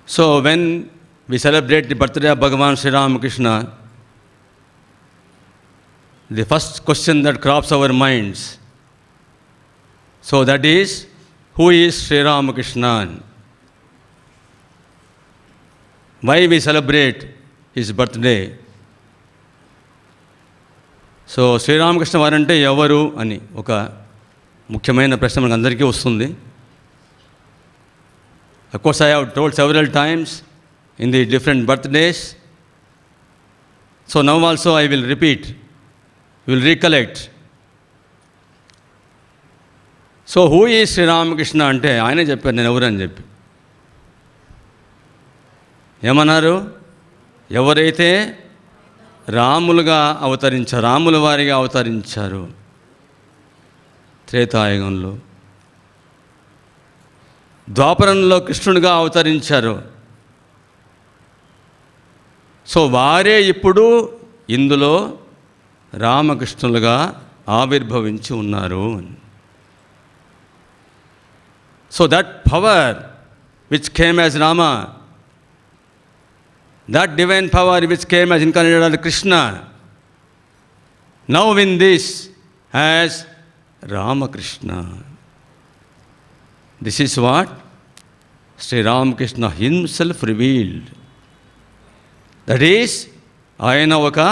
So when we celebrate the birthday of Bhagavan Sri Rama Krishna, the first question that crops our minds, so that is, who is Sri Rama Krishna? Why we celebrate his birthday? So Sri Ramakrishna వారంటే ఎవరు అని ఒక ముఖ్యమైన ప్రశ్న మనకు అందరికీ వస్తుంది. Of course, I have told several times in the different birthdays. So now also I will repeat, will recollect. So who is Sri Ramakrishna అంటే ఆయనే చెప్పారు నేను ఎవరు అని చెప్పి. ఏమన్నారు? ఎవరైతే రాములుగా అవతరించారు, రాముల వారిగా అవతరించారు త్రేతాయుగంలో, ద్వాపరంలో కృష్ణునిగా అవతరించారు. సో వారే ఇప్పుడు ఇందులో రామకృష్ణులుగా ఆవిర్భవించి ఉన్నారు. So that power which came as Rama, that divine power which came as incarnated Krishna, now in this as Rama Krishna. This is what Sri Ramakrishna himself revealed. That is, ayana oka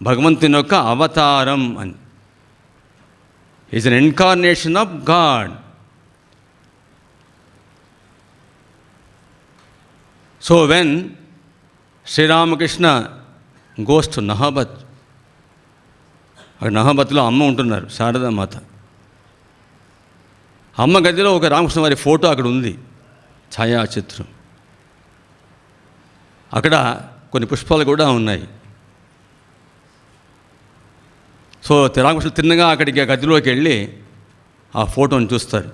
Bhagavantuని యొక్క అవతారం అని. He is an incarnation of God. So when Sri Ramakrishna goes to Nahabat, అక్కడ నహాబత్లో అమ్మ ఉంటున్నారు, శారదామాత. అమ్మ గదిలో ఒక రామకృష్ణ వారి ఫోటో అక్కడ ఉంది, ఛాయాచిత్రం. అక్కడ కొన్ని పుష్పాలు కూడా ఉన్నాయి. సో రామకృష్ణ తిన్నగా అక్కడికి ఆ గదిలోకి వెళ్ళి ఆ ఫోటోని చూస్తారు.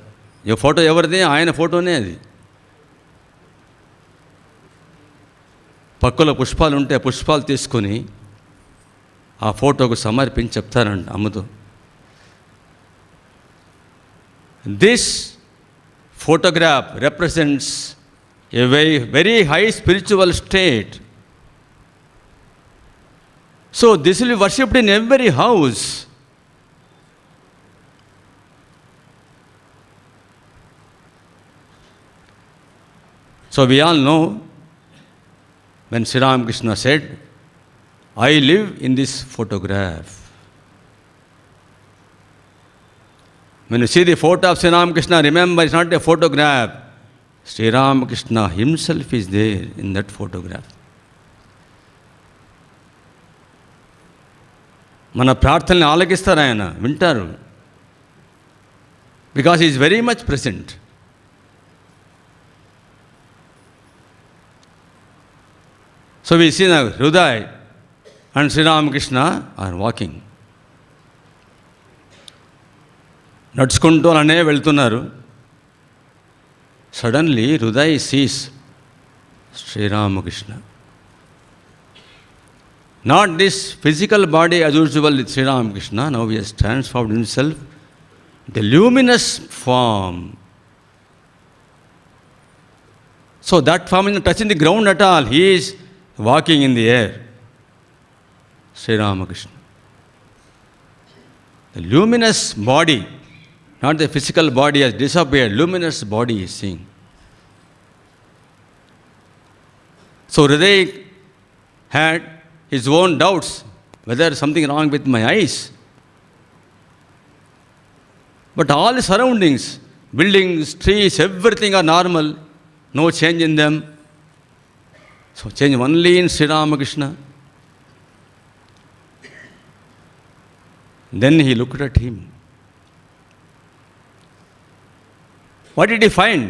ఈ ఫోటో ఎవరిది? ఆయన ఫోటోనే అది. పక్కలో పుష్పాలు ఉంటే పుష్పాలు తీసుకొని ఆ ఫోటోకు సమర్పించి చెప్తారంట అమ్మతో, this photograph represents a very high spiritual state. So this will be worshipped in every house. So we all know when Sri Ramakrishna said, I live in this photograph. When you see the photo of Sri Ramakrishna, remember it's not a photograph. Sri Ramakrishna himself is there in that photograph. మన ప్రార్థనలు ఆలకిస్తారు, ఆయన వింటారు. Because he is very much present. So we see now Hriday and Sri Ramakrishna are walking. నడుచుకుంటూ అనే వెళ్తున్నారు. Suddenly Hriday sees Sri Ramakrishna. Not this physical body as usual with Sri Ramakrishna. Now he has transformed himself the luminous form. So that form is not touching the ground at all. He is walking in the air. Sri Ramakrishna. The luminous body, not the physical body, has disappeared. Luminous body is seeing. So Hriday had his own doubts whether something wrong with my eyes. But all the surroundings, buildings, trees, everything are normal. No change in them. So change only in Sri Ramakrishna. Then he looked at him. What did he find?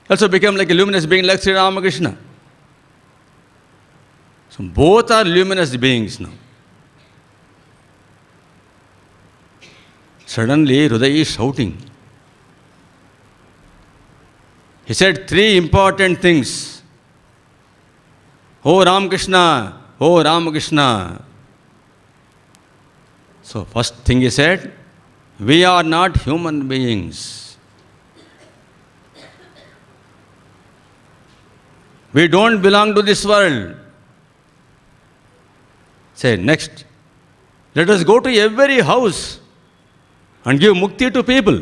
Also became like a luminous being like Sri Ramakrishna. So both are luminous beings now. Suddenly Hriday is shouting. He said three important things. Oh Ramakrishna, oh Ramakrishna. So first thing he said, we are not human beings. We don't belong to this world. Say, next, let us go to every house and give mukti to people.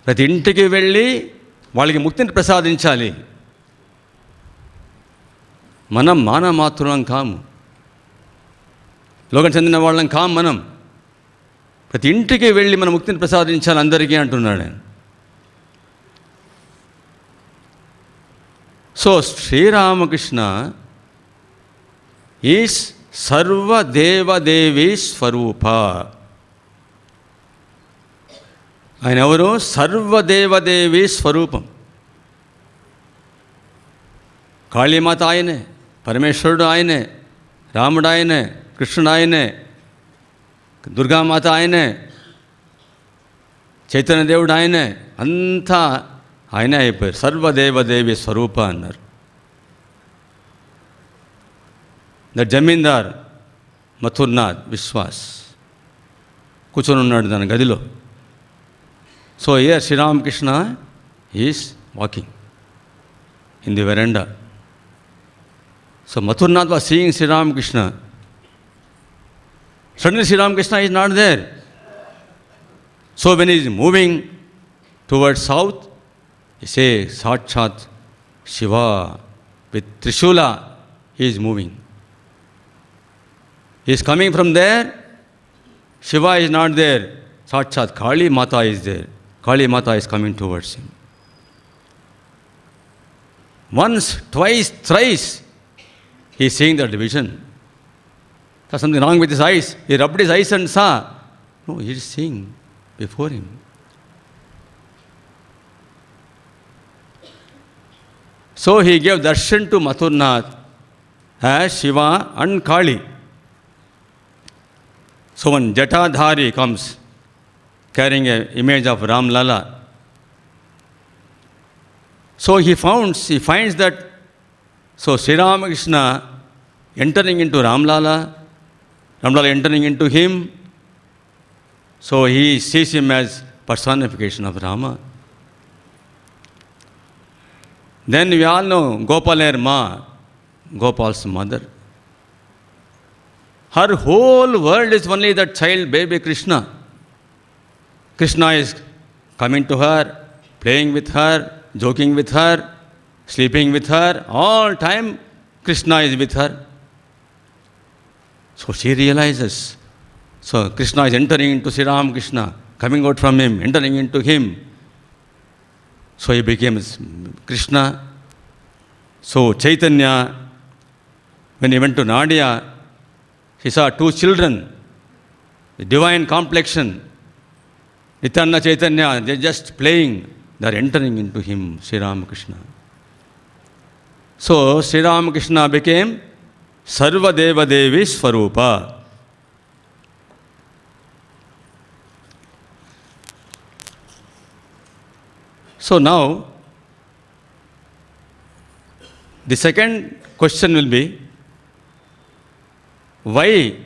ప్రతి ఇంటికి వెళ్ళి వాళ్ళకి ముక్తిని ప్రసాదించాలి. మనం మానమాత్రులం కాము, లోకం చెందిన వాళ్ళం కాము మనం. ప్రతి ఇంటికి వెళ్ళి మన ముక్తిని ప్రసాదించాలి అందరికీ అంటున్నాడు ఆయన. సో శ్రీరామకృష్ణ ఈస్ సర్వదేవదేవీ స్వరూప. ఆయన ఎవరు? సర్వదేవదేవీ స్వరూపం. కాళీమాత ఆయనే, పరమేశ్వరుడు ఆయనే, రాముడు ఆయనే, కృష్ణుడు ఆయనే, దుర్గామాత ఆయనే, చైతన్యదేవుడు ఆయనే, అంతా ఆయనే అయిపోయారు. సర్వదేవదేవి స్వరూప అన్నారు. ద జమీందార్ మథుర్నాథ్ విశ్వాస్ కూర్చొని ఉన్నాడు తన గదిలో. So here Sri Ramakrishna is walking in the veranda. So Mathurnath was seeing Sri Ramakrishna. Suddenly Sri Ramakrishna is not there. So when he is moving towards south, he says, Sakshat Shiva with Trishula he is moving. He is coming from there. Shiva is not there. Sakshat Kali Mata is there. Kali Mata is coming towards him. Once, twice, thrice, he is seeing that vision. There's something wrong with his eyes. He rubbed his eyes and saw. No, he is seeing before him. So he gave darshan to Mathurnath as Shiva and Kali. So when Jatadhari comes carrying an image of Ram Lala, so he finds that, so Sri Ramakrishna entering into Ram Lala entering into him, so he sees him as personification of Rama. Then we all know Gopaler Ma, Gopal's mother. Her whole world is only that child baby Krishna. Krishna is coming to her, playing with her, joking with her, sleeping with her. All time Krishna is with her. So she realizes. So Krishna is entering into Sri Ramakrishna, coming out from him, entering into him. So he became Krishna. So Chaitanya, when he went to Nadia, he saw two children, the divine complexion, Nityananda Chaitanya, they're just playing, they're entering into him, Sri Ramakrishna. So Sri Ramakrishna became Sarvadeva Devi Swarupa. So now, the second question will be, why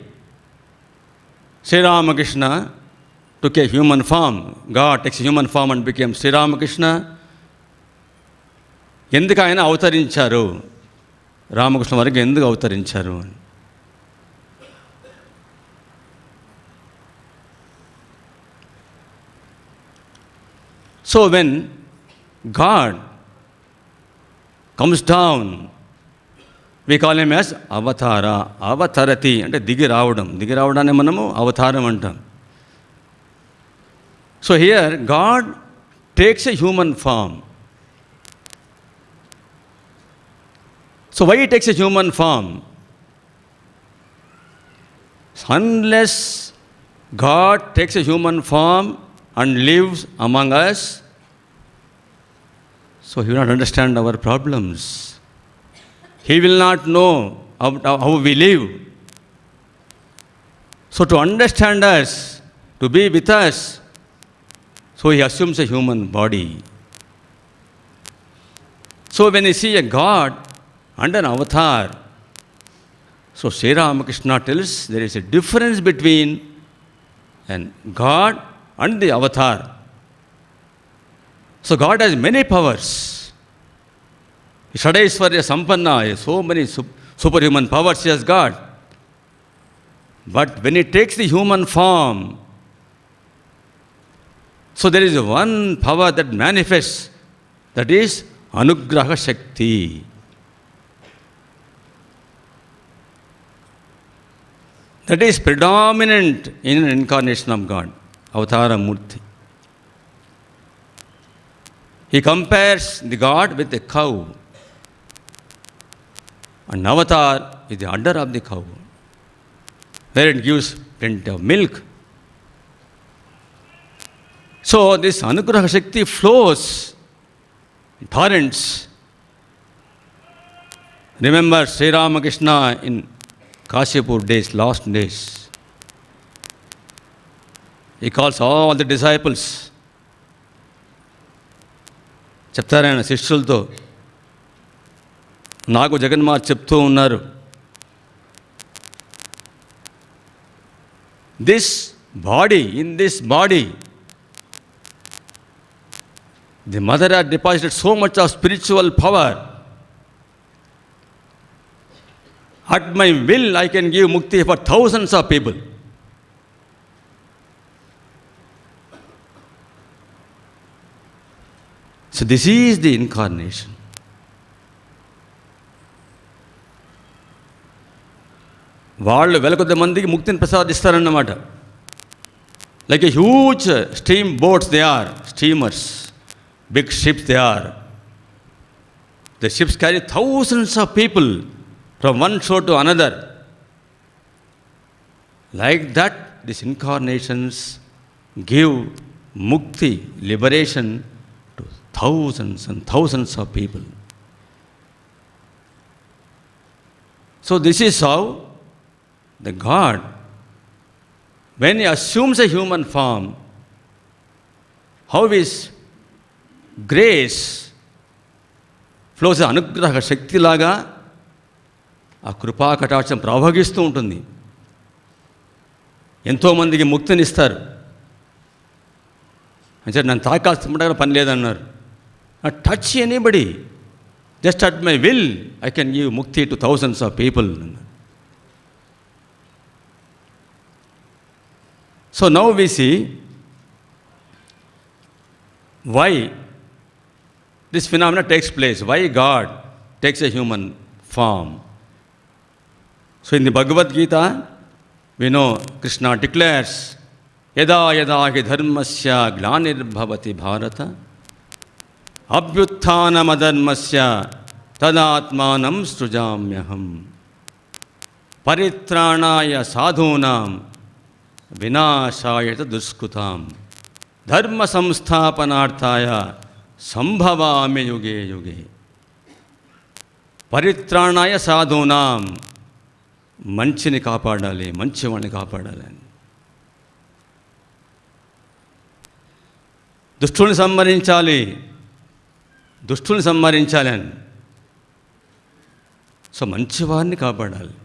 Sri Ramakrishna took a human form? God takes a human form and became Sri Ramakrishna. ఎందుకు ఆయన అవతరించారు? రామకృష్ణ వారికి ఎందుకు అవతరించారు? So when God comes down, we call him as avatara. Avatarati అంటే దిగి రావడం. దిగి రావడాన్ని మనము అవతారం అంటాం. So here God takes a human form. So why he takes a human form? Unless God takes a human form and lives among us, so he will not understand our problems. He will not know how we live. So to understand us, to be with us, so he assumes a human body. So when you see a God and an avatar, so Sri Ramakrishna tells there is a difference between a God and the avatar. So God has many powers. Shadaishwarya Sampanna, so many superhuman powers he has got. But when he takes the human form, so there is one power that manifests, that is Anugraha Shakti. That is predominant in an incarnation of God, Avatara Murti. He compares the God with a cow. An avatar is the udder of the cow, where it gives plenty of milk. So this Anugraha Shakti flows in torrents. Remember Sri Rama Krishna in Kashipur days, last days. He calls all the disciples. చెప్తారు ఆయన శిష్యులతో, నాకు జగన్మాత చెప్తూ ఉన్నారు, this body, in this body, the mother had deposited so much of spiritual power. At my will, I can give mukti for thousands of people. So this is the incarnation. వాళ్ళు వెలకొద్ది మందికి ముక్తిని ప్రసాదిస్తారన్నమాట. Like a huge steam boats they are, steamers, big ships they are. The ships carry thousands of people from one shore to another. Like that, these incarnations give mukti, liberation, to thousands and thousands of people. So this is how the God, when he assumes a human form, how his grace flows anugraha shakti laga, ఆ కృపా కటాక్షం ప్రవహిస్తూ ఉంటుంది. ఎంతోమందికి ముక్తిని ఇస్తారు. అంటే నన్ను తాకాల్సిన పని లేదన్నారు. Touch anybody, just at my will I can give mukti to thousands of people. So now we see why this phenomena takes place, why God takes a human form. So in the Bhagavad Gita, we know Krishna declares, yada yada hi dharmasya glanirбhavati bharata abhyutthanam adharmasya tadatmanam srujamyaham paritranaya sadhunam vinashaya duskrutam dharma samsthapanarthaya sambhavami yuge yuge. Paritranaya sadhunam, మంచిని కాపాడాలి, మంచివాడిని కాపాడాలి అని. దుష్టుల్ని సంహరించాలి, దుష్టుల్ని సంహరించాలి అని. So మంచివారిని కాపాడాలి,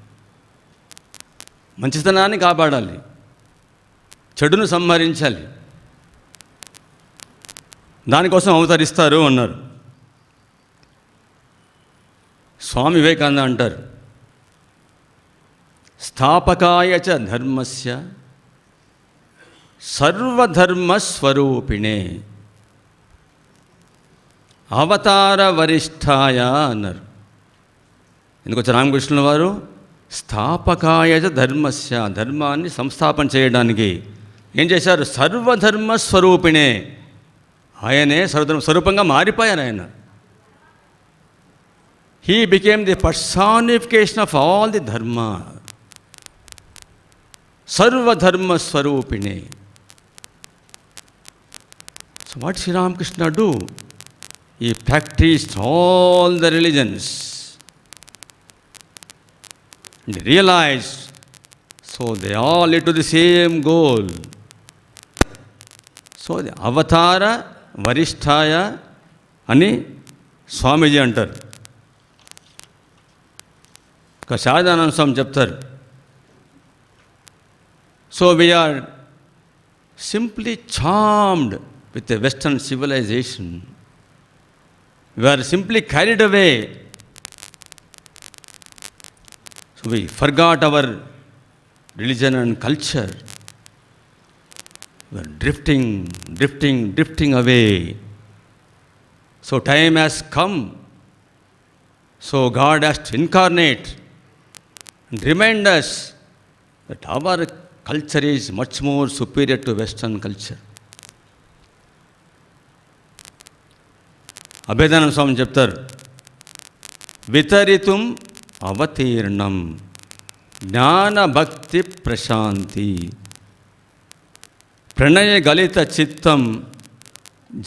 మంచితనాన్ని కాపాడాలి, చెడును సంహరించాలి. దానికోసం అవతరిస్తారు అన్నారు. స్వామి వివేకానంద అంటారు, స్థాపకాయ చ ధర్మస్య సర్వధర్మస్వరూపిణే అవతార వరిష్ఠాయ అన్నారు. ఎందుకు వచ్చి రామకృష్ణుల వారు స్థాపకాయ చ ధర్మస్య, ధర్మాన్ని సంస్థాపన చేయడానికి ఏం చేశారు? సర్వధర్మస్వరూపిణే, ఆయనే సర్వధర్మ స్వరూపంగా మారిపోయారు ఆయన. He became the personification of all the ధర్మ. Sarvadharma-swarupine. So what Sri Ramakrishna do? He practiced all the religions. And he realized, so they all lead to the same goal. So the avatara varishtaya అని స్వామీజీ అంటారు. ఇక శారదానంద స్వామి చెప్తారు, so we are simply charmed with a Western civilization. We are simply carried away. So we forgot our religion and culture. We are drifting away. So time has come. So God has to incarnate and remind us that our culture is much more superior to Western culture. Abhedananda స్వామి చెప్తారు, వితరితుం అవతీర్ణం జ్ఞానభక్తి ప్రశాంతి ప్రణయ గలిత చిత్తం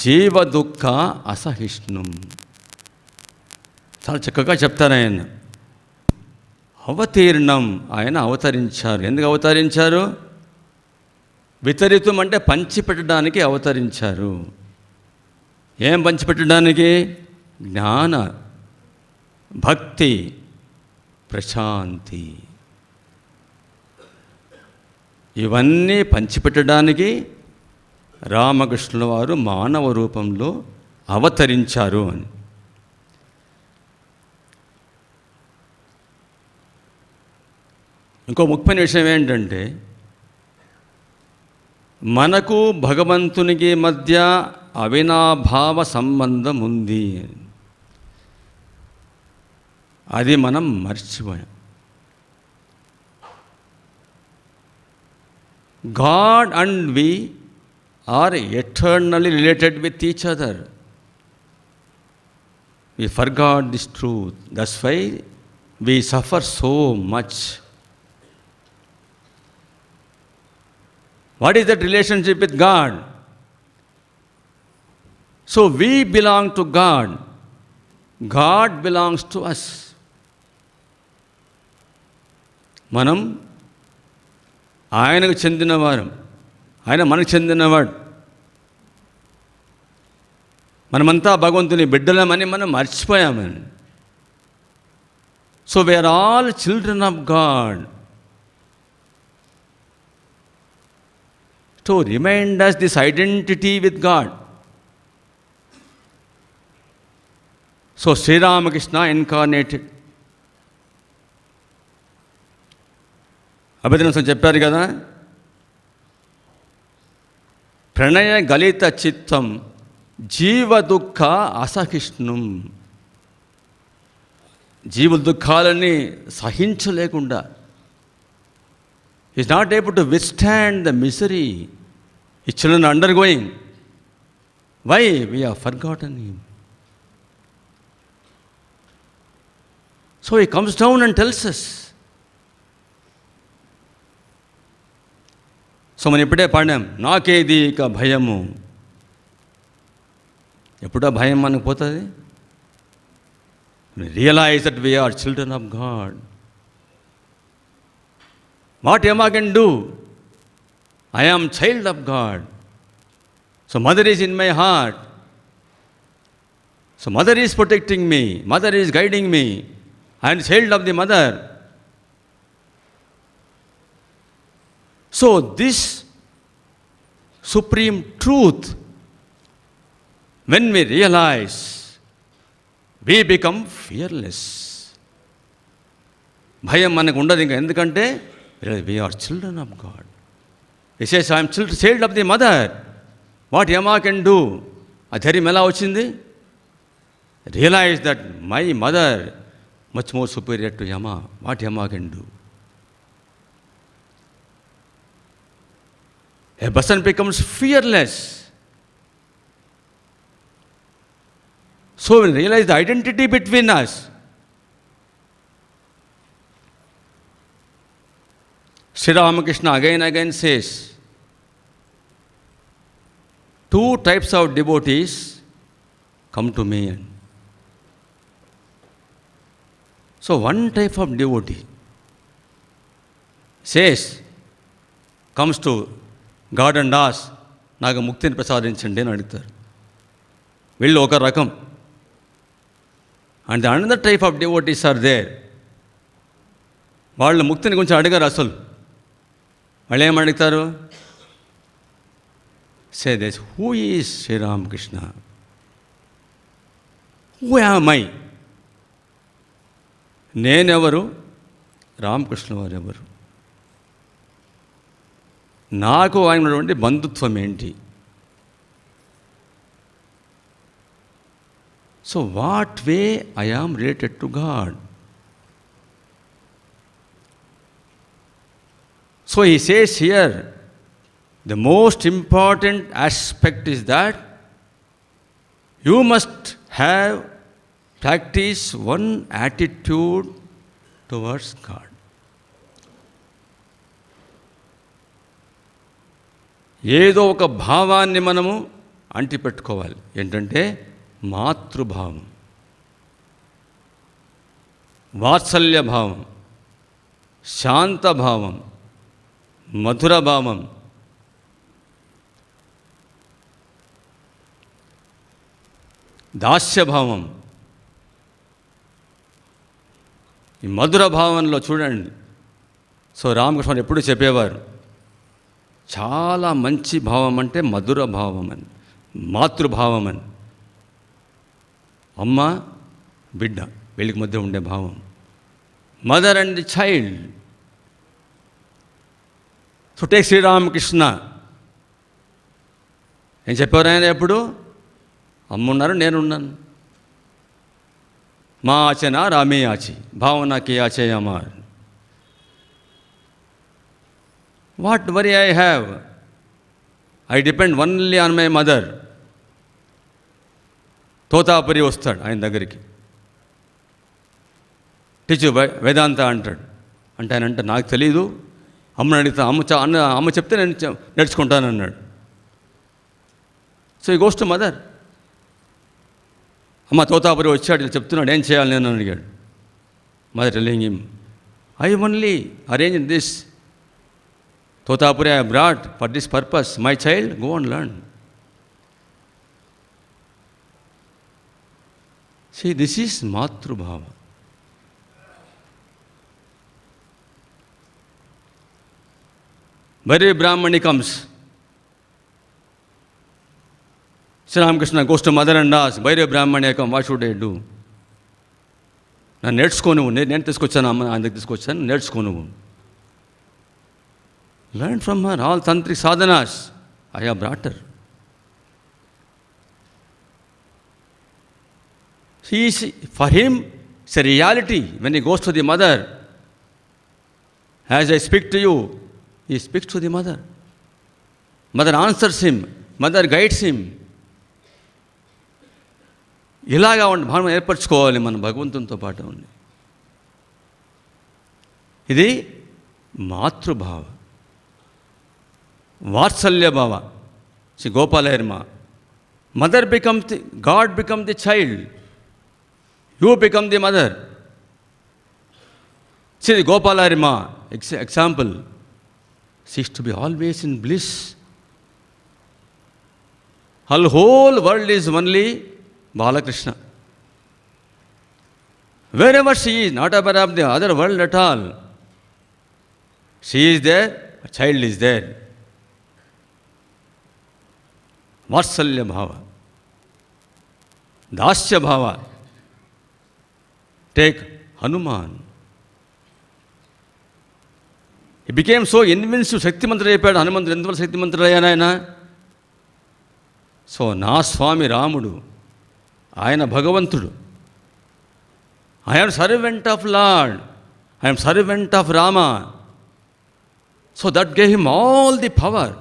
జీవ దుఃఖ అసహిష్ణుం. చాలా చక్కగా చెప్తారు ఆయన. అవతీర్ణం, ఆయన అవతరించారు. ఎందుకు అవతరించారు? వితరితం అంటే పంచిపెట్టడానికి అవతరించారు. ఏం పంచిపెట్టడానికి? జ్ఞాన, భక్తి, ప్రశాంతి. ఇవన్నీ పంచిపెట్టడానికి రామకృష్ణుల వారు మానవ రూపంలో అవతరించారు అని. ఇంకో ముఖ్యమైన విషయం ఏంటంటే, మనకు భగవంతునికి మధ్య అవినాభావ సంబంధం ఉంది. అది మనం మర్చిపోయాం. God and we are eternally related with each other. We forgot this truth. That's why we suffer so much. What is that relationship with God? So we belong to God. God belongs to us. మనం ఆయనకు చెందినవారం, ఆయన మనకు చెందినవాడు. మనమంతా భగవంతుని బిడ్డలమని మనం మర్చిపోయామని. So we are all children of God. To remind us this identity with God. So Sri Rama Krishna incarnated. అభిధనం చెప్పారు కదా, ప్రణయ గలిత చిత్తం జీవ దుఃఖ అసహిష్ణుం. జీవ దుఃఖాలని సహించలేకుండా, he is not able to withstand the misery his children are undergoing. Why? We have forgotten him. So he comes down and tells us. So మనం ఇప్పుడే పాడాం, నాకేది ఇక భయము. ఎప్పుడో భయం మనకు పోతుంది? Realise that we are children of God. What am I can do? I am child of God. So mother is in my heart. So mother is protecting me. Mother is guiding me. I am child of the mother. So this supreme truth, when we realize, we become fearless. భయం మనకు ఉండదు ఇంకా. ఎందుకంటే we are children of God. He says, I am child of the mother. What Yama can do? ఆ ధైర్యం ఎలా వచ్చింది? Realize that my mother much more superior to Yama. What Yama can do? A person becomes fearless. So we realize the identity between us. Sri Rama Krishna again says, two types of devotees come to me. So one type of devotee says, comes to God and asks, నాకు ముక్తిని ప్రసాదించండి అని అడుగుతారు. వీళ్ళు ఒక రకం. And another type of devotees are there. వాళ్ళు ముక్తిని కొంచెం అడిగారు. అసలు వాళ్ళు ఏమడుగుతారు? say this, who is Sri Ramakrishna? Who am I? నేనెవరు, రామకృష్ణ వారు ఎవరు, నాకు ఆయన ఉన్నటువంటి బంధుత్వం ఏంటి? So what way I am related to God? So he says here, the most important aspect is that you must have practice one attitude towards God. ఏదో ఒక భావాన్ని మనము అంటిపెట్టుకోవాలి. ఏంటంటే మాతృభావం, వాత్సల్య భావం, శాంతభావం, మధుర భావం, దాస్యభావం. ఈ మధుర భావంలో చూడండి. సో రామకృష్ణ ఎప్పుడు చెప్పేవారు, చాలా మంచి భావం అంటే మధుర భావం అని, మాతృభావం అని. అమ్మ బిడ్డ వీళ్ళకి మధ్య ఉండే భావం, mother and the child. So take Sri Ramakrishna. ఏం చెప్పారు ఆయన ఎప్పుడు? అమ్మ ఉన్నారు, నేనున్నాను. మా ఆచన రామే ఆచి, భావనకి ఆచే అమార్. What worry I have? I depend only on my mother. Totapuri వస్తాడు ఆయన దగ్గరికి, టీచు వేదాంత అంటాడు. అంటే ఆయన అంటే నాకు తెలీదు, అమ్మని అడుగుతా, అమ్మ చెప్తే నేను నేర్చుకుంటానన్నాడు. సో ఈ గోస్ టు మదర్. అమ్మ తోతాపురి వచ్చాడు, ఇలా చెప్తున్నాడు, ఏం చేయాలి నేను అడిగాడు. Mother telling him, I only arrange this. Totapuri I brought for this purpose. My child, go and learn. See, this is Matrubhava. Very Brahmani comes. Sri Ramakrishna goes to mother and asks, Bhaire Brahmani come, what should I do? నేను నేర్చుకోను, నేను తీసుకొచ్చాను, అమ్మ ఆయన దగ్గర తీసుకొచ్చాను, నేర్చుకోను. Learn from her all tantric sadhanas. I have brought her. For him, it's a reality. When he goes to the mother, as I speak to you, he speaks to the mother. Mother answers him. Mother guides him. ఇలాగా భావన ఏర్పరచుకోవాలి మన భగవంతునితో పాటు ఉంది. ఇది మాతృభావ, వాత్సల్య భావ. శ్రీ గోపాలయర్మ, mother become the god, become the child. You become the mother. See, the Gopalarima, example, she is to be always in bliss. Her whole world is only Balakrishna. Wherever she is, not aware of the other world at all. She is there, a child is there. Vatsalya bhava, dasya bhava. Take Hanuman. He became so invincible. శక్తిమంతుడు అయిపోయాడు హనుమంతుడు. ఎందువల్ల శక్తిమంతుడు అయ్యాను ఆయన? So నా స్వామి రాముడు, ఆయన భగవంతుడు. I'm servant of lord, I'm servant of Rama. So that gave him all the power.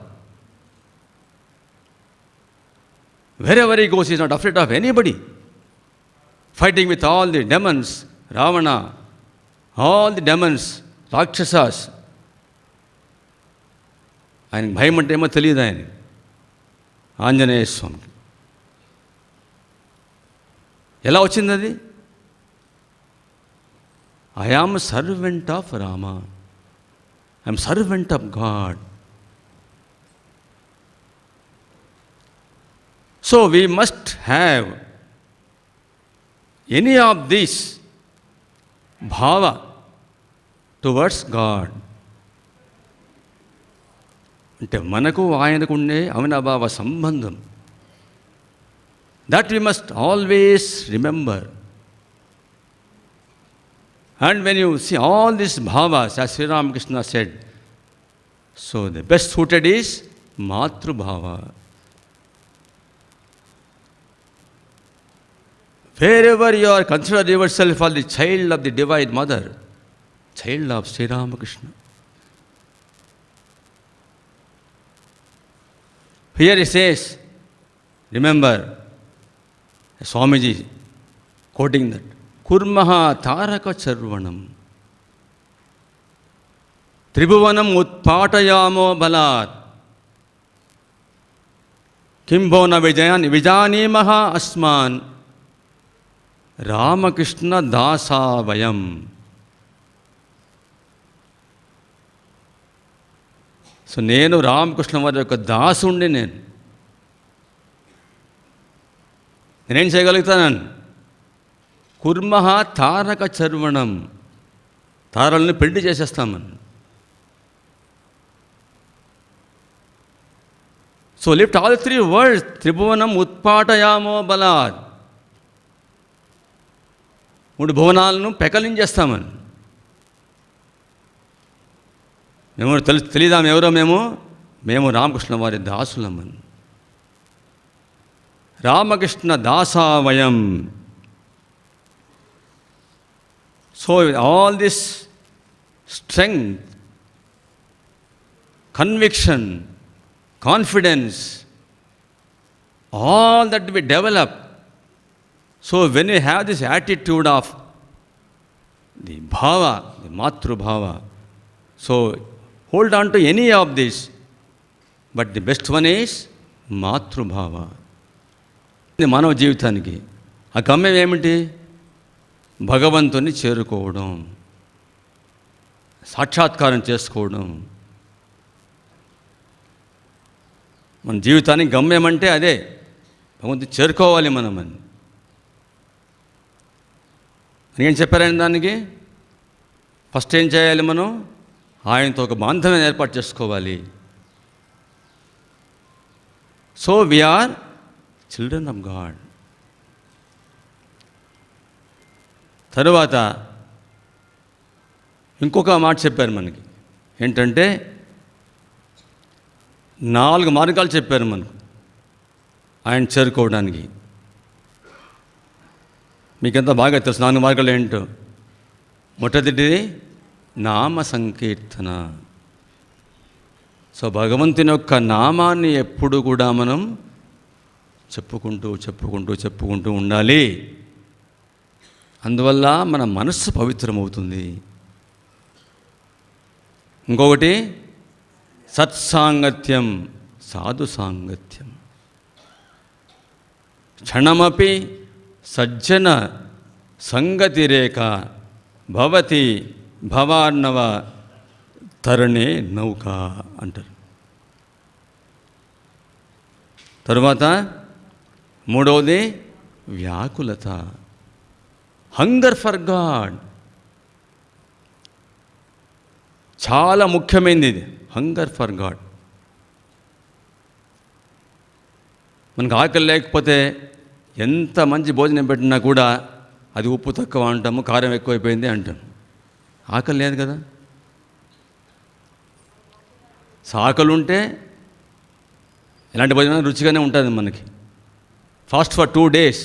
Wherever he goes, he is not afraid of anybody. Fighting with all the demons, Ravana, all the demons, Rakshasas. ఆయనకు భయం అంటే ఏమో తెలియదు ఆయన. ఆంజనేయ స్వామి ఎలా వచ్చింది అది? I am servant of Rama, I'm servant of God. So we must have any of these bhava towards God. అంటే మనకు ఆయనకు ఉండే అవినాభావ సంబంధం. That we must always remember. And when you see all these bhavas, as Sri Rama Krishna said, so the best suited is Matru Bhava. Wherever you are, consider yourself as the child of the Divine Mother, child of Sri Rama Krishna. Here he says, remember, Swamiji quoting that, Kurmaha Taraka Charvanam Tribhuvanam Utpatayamo Balat Kimbona Vijani Maha Asman Ramakrishna Dasa Vayam. So నేను రామకృష్ణ వారి యొక్క దాసుండి నేనేం చేయగలుగుతాను? కుర్మహ తారక చర్వణం, తారల్ని పెళ్లి చేసేస్తామని. So lift all 3 words, త్రిభువనం ఉత్పాటయామో బలాత్, 3 భువనాలను పెకలించేస్తామని. మేము తెలీదా ఎవరో? మేము రామకృష్ణ వారి దాసులమని. రామకృష్ణ దాసావయం. So all this strength, conviction, confidence, all that we develop. So when we have this attitude of the bhava, the matru bhava, so hold on to any of this, but the best one is matru bhava. మానవ జీవితానికి ఆ గమ్యం ఏమిటి? భగవంతుని చేరుకోవడం, సాక్షాత్కారం చేసుకోవడం. మన జీవితానికి గమ్యం అంటే అదే, భగవంతుని చేరుకోవాలి మనమని. ఏం చెప్పారని దానికి? ఫస్ట్ ఏం చేయాలి? మనం ఆయనతో ఒక బాంధవ్యం ఏర్పాటు చేసుకోవాలి. So we are children of God. తరువాత ఇంకొక మాట చెప్పారు మనకి, ఏంటంటే 4 మార్గాలు చెప్పారు మనకు ఆయన చేరుకోవడానికి. మీకెంత బాగా తెలుసు 4 మార్గాలు ఏంటో. మొదటిది నామ సంకీర్తన. సో భగవంతుని యొక్క నామాన్ని ఎప్పుడు కూడా మనం చెప్పుకుంటూ ఉండాలి. అందువల్ల మన మనస్సు పవిత్రమవుతుంది. ఇంకొకటి సత్సాంగత్యం, సాధు సాంగత్యం. క్షణమపి సజ్జన సంగతిరేక భవతి భవార్ణవ తరణే నౌక అంటారు. తరువాత మూడవది వ్యాకులత, హంగర్ ఫర్ గాడ్. చాలా ముఖ్యమైనది ఇది, హంగర్ ఫర్ గాడ్. మనకు ఆకలి లేకపోతే ఎంత మంచి భోజనం పెట్టినా కూడా అది ఉప్పు తక్కువ అంటాము, కారం ఎక్కువైపోయింది అంటాం. ఆకలి లేదు కదా. ఆకలి ఉంటే ఎలాంటి భోజనం రుచిగానే ఉంటుంది మనకి. Fast for 2 days,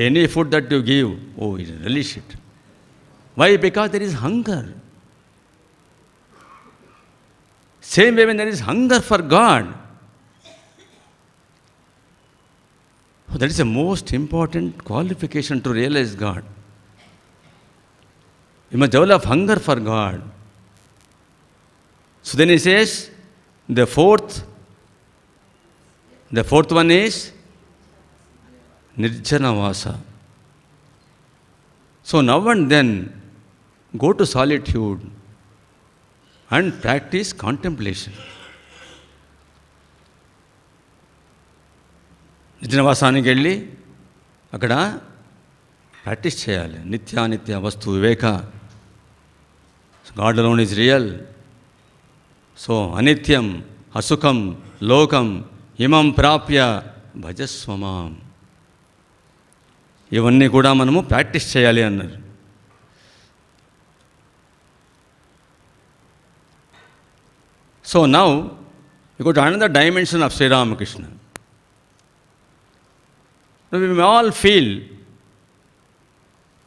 any food that you give, it relish it. Why? Because there is hunger. Same way when there is hunger for God, that is the most important qualification to realize God. You must develop hunger for God. So then he says, the fourth one is nirjana vasa. So now and then go to solitude and practice contemplation. నిర్జనవాసానికి వెళ్ళి అక్కడ practice చేయాలి. నిత్యానిత్య వస్తు వివేక. God alone is real. So అనిత్యం, అసుఖం లోకం ఇమం ప్రాప్య భజస్వమాం. ఇవన్నీ కూడా మనము ప్రాక్టీస్ చేయాలి అన్నారు. So now you go to another dimension of Sri Ramakrishna. We may all feel,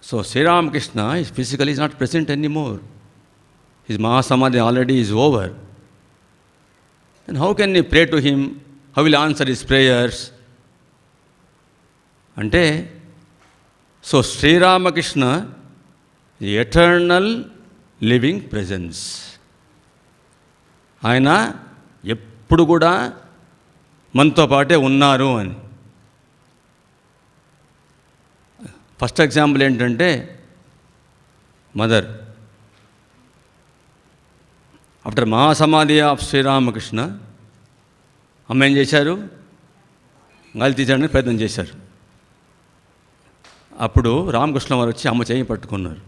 so Sri Ramakrishna is physically is not present anymore. His Mahasamadhi already is over. Then how can we pray to him? How will he answer his prayers? Ante, so Sri Ramakrishna, the eternal living presence. ఆయన ఎప్పుడు కూడా మనతో పాటే ఉన్నారు అని. First example ఏంటంటే mother. After మహాసమాధి of Sri Ramakrishna అమ్మ ఏం చేశారు? గాలి తీయడానికి ప్రయత్నం చేశారు. అప్పుడు రామకృష్ణ వారు వచ్చి అమ్మ చేయి పట్టుకున్నారు.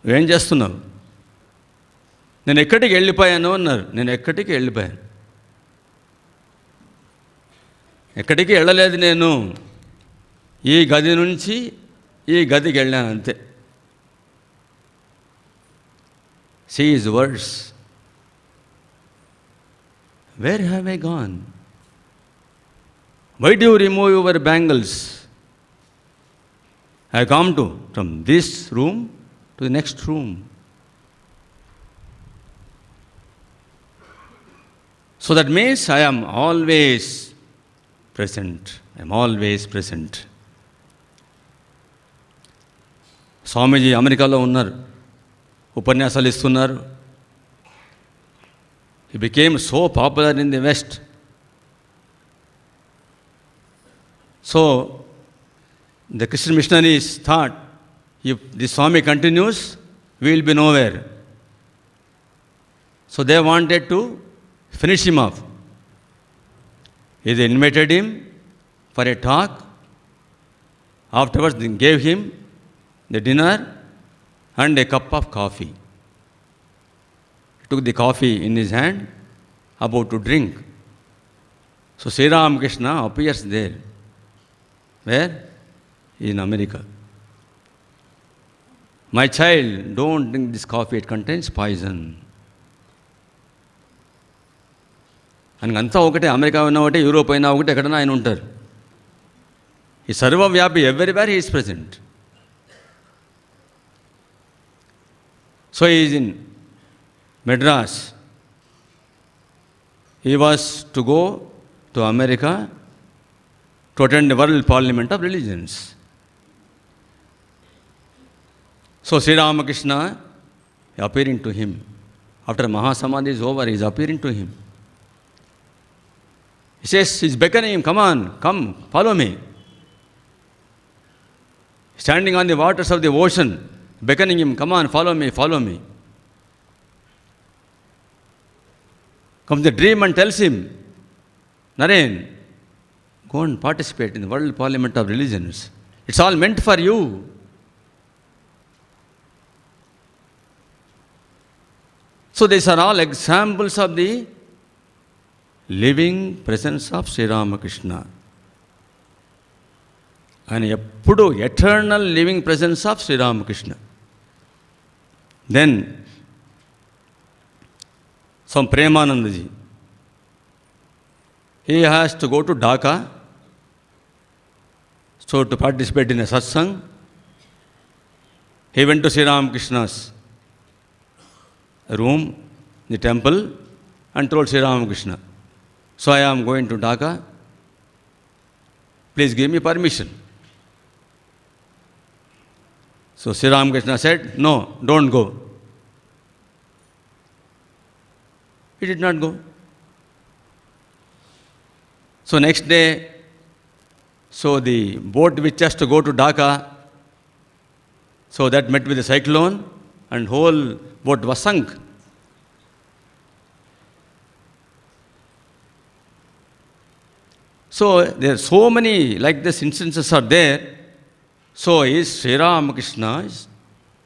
నువ్వేం చేస్తున్నావు? నేను ఎక్కడికి వెళ్ళిపోయాను అన్నారు. నేను ఎక్కడికి వెళ్ళిపోయాను? ఎక్కడికి వెళ్ళలేదు. నేను ఈ గది నుంచి ఈ గదికి వెళ్ళాను అంతే. See his words. Where have I gone? Why do you remove your bangles? I come from this room to the next room. So that means I am always present. I am always present. స్వామీజీ అమెరికాలో ఉన్నారు, ఉపన్యాసాలు ఇస్తున్నారు. He became so popular in the West. So the Christian missionaries thought, if the Swami continues, we will be nowhere. So they wanted to finish him off. They invited him for a talk. Afterwards, they gave him the dinner and a cup of coffee. He took the coffee in his hand, about to drink. So Sri Ramakrishna appears there. Where? In America. My child, don't drink this coffee, it contains poison. అని అంతా ఒకటే, America అయినా ఒకటే, Europe అయినా ఒకటే, ఎక్కడైనా ఆయన ఉంటారు. ఈ సర్వవ్యాపి, everywhere he is present. So he is in Madras. He was to go to America to attend the World Parliament of Religions. So Sri Ramakrishna appearing to him. After Mahasamadhi is over, he is appearing to him. He says, he's beckoning him, come on, come, follow me. Standing on the waters of the ocean, beckoning him, come on, follow me, follow me. Comes the dream and tells him, Naren, go and participate in the World Parliament of Religions. It's all meant for you. So these are all examples of the living presence of Sri Ramakrishna. And eppudu eternal living presence of Sri Ramakrishna. Then some Premanandaji, he has to go to Dhaka, so to participate in a satsang. He went to Sri Ramakrishna's room, the temple, and told Sri Ramakrishna, so I am going to Dhaka, please give me permission. So Sri Ramakrishna said, no, don't go. He did not go. So next day, so the boat which has to go to Dhaka, so that met with a cyclone and whole boat was sunk. So there are so many like this instances are there. So is Sri Ramakrishna's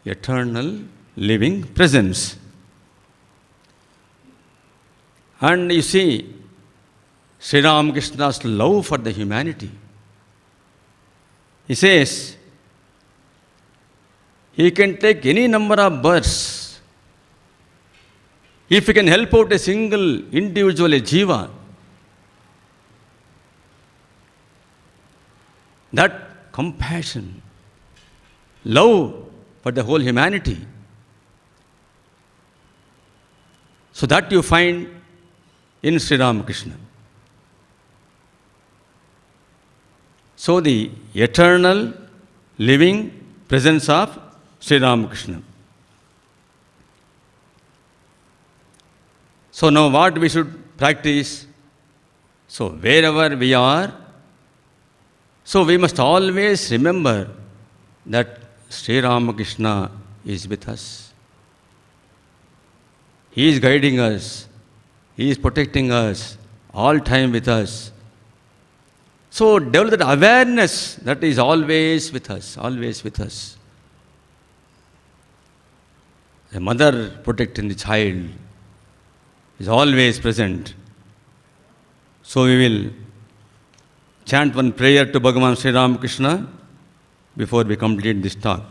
eternal living presence. And you see, Sri Ramakrishna's love for the humanity. He says, he can take any number of births. If he can help out a single individual, a jiva, that compassion, love for the whole humanity. So that you find in Sri Ramakrishna. So the eternal living presence of Sri Ramakrishna. So now what we should practice? So wherever we are, so we must always remember that Sri Ramakrishna is with us. He is guiding us. He is protecting us, all time with us. So develop that awareness that is always with us, always with us. A mother protecting the child is always present. So we will chant one prayer to Bhagavan Sri Ramakrishna before we complete this talk.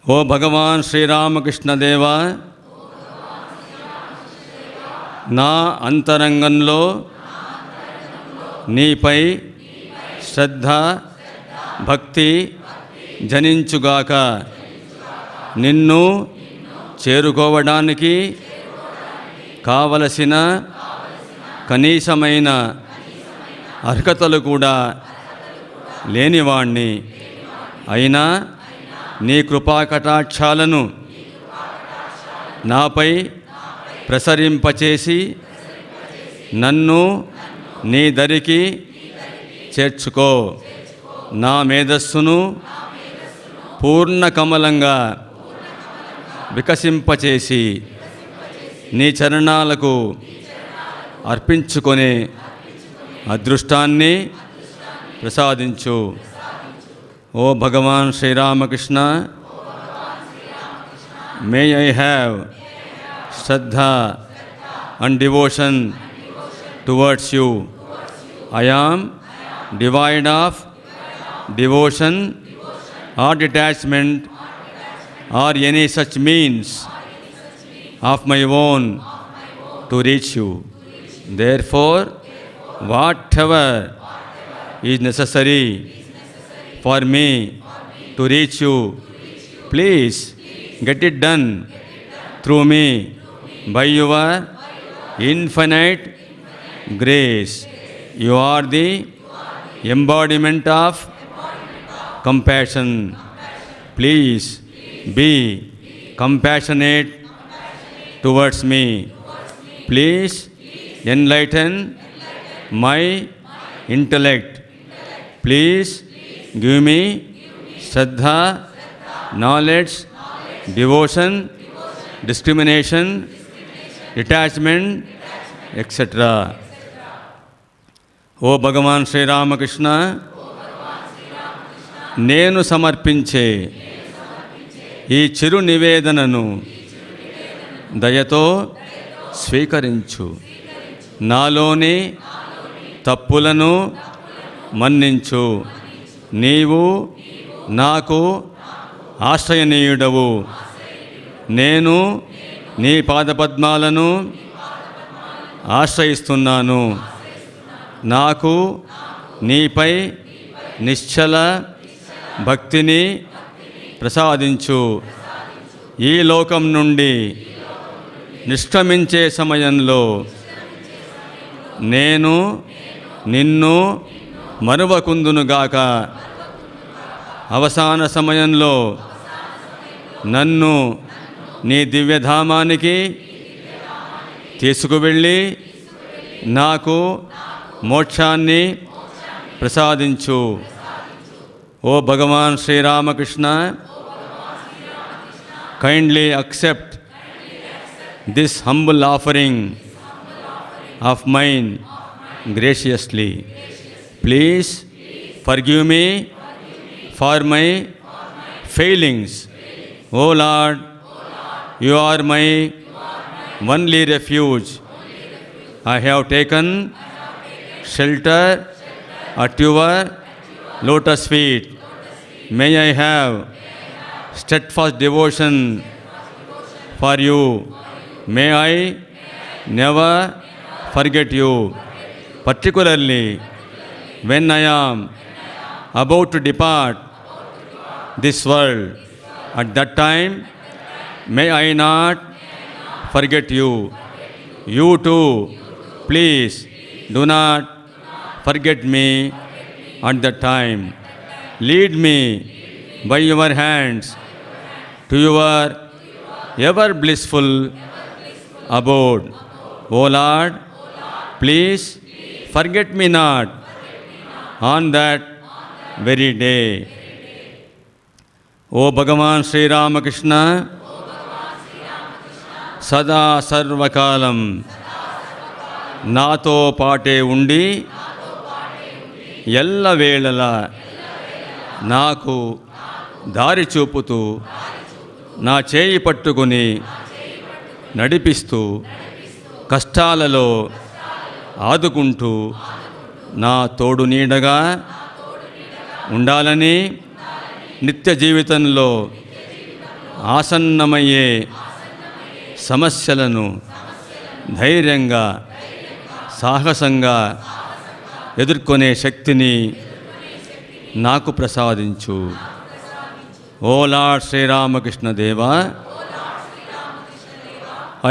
O Bhagavan Sri Ramakrishna Deva, na antaranganlo నీపై శ్రద్ధ భక్తి జనించుగాక. నిన్ను చేరుకోవడానికి కావలసిన కనీసమైన అర్హతలు కూడా లేనివాణ్ణి. అయినా నీ కృపాకటాక్షాలను నాపై ప్రసరింపచేసి నన్ను నీ దరికి చేర్చుకో. నా మేధస్సును పూర్ణ కమలంగా వికసింపచేసి నీ చరణాలకు అర్పించుకొనే అదృష్టాన్ని ప్రసాదించు. ఓ భగవాన్ Sri Ramakrishna, may I have shraddha and devotion towards you. I am devoid of devotion or detachment or any such means of my own to reach you. Therefore, whatever is necessary for me to reach you, please get it done through me by your infinite grace. You are the embodiment of compassion. Please be compassionate towards me. Please enlighten my intellect. Please give me Shraddha, knowledge, devotion, discrimination, detachment, etc. ఓ భగవాన్ శ్రీరామకృష్ణ, నేను సమర్పించే ఈ చిరు నివేదనను దయతో స్వీకరించు. నాలోని తప్పులను మన్నించు. నీవు నాకు ఆశ్రయనీయుడవు. నేను నీ పాదపద్మాలను ఆశ్రయిస్తున్నాను. నాకు నీపై నిశ్చల భక్తిని ప్రసాదించు. ఈ లోకం నుండి నిష్క్రమించే సమయంలో నేను నిన్ను మరువకుందునుగాక. అవసాన సమయంలో నన్ను నీ దివ్యధామానికి తీసుకువెళ్ళి నాకు మోక్షాన్ని ప్రసాదించు. ఓ భగవాన్ Sri Ramakrishna, kindly accept this humble offering of mine graciously. Please forgive me for my failings. O Lord, you are my only refuge. I have taken shelter at your lotus feet. May I have steadfast devotion for you. May I never forget you, particularly when I am about to depart this world. At that time, may I not forget you. You too, please do not forget me at that time. Lead me by your hands to your ever blissful abode. O Lord, please forget me not on that very day. O Bhagavan Sri Rama Krishna, Sada Sarvakalam, Nato Pate Undi, Yella Velala, Naku, Dari Chuputu, Na Cheyi Pattukuni, Nadipistu, Kashtaలలో ఆదుకుంటూ నా తోడు నీడగా ఉండాలని నిత్య జీవితంలో ఆసన్నమయ్యే సమస్యలను ధైర్యంగా సాహసంగా ఎదుర్కొనే శక్తిని నాకు ప్రసాదించు. ఓ లార్డ్ శ్రీరామకృష్ణ దేవా,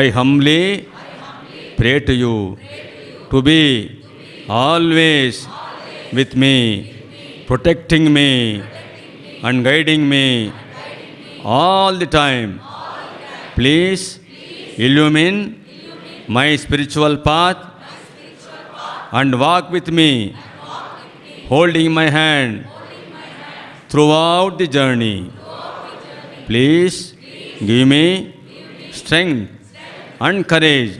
I humbly pray to you to be always with me, protecting me and guiding me all the time. Please illumine my spiritual path and walk with me, holding my hand throughout the journey. Please give me strength and courage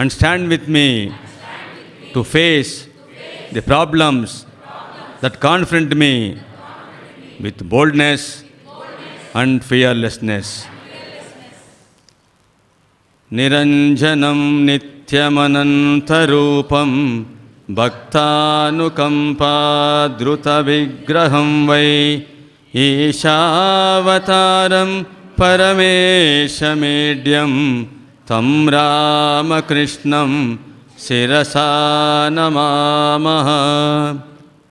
and stand with me to face the problems that confront me with boldness and fearlessness. Niranjanam nityamanantarupam bhaktanukampadruta vigraham vai Ishavataram Parameshamedyam Tam Rama Krishnam Sirasa Namamaha.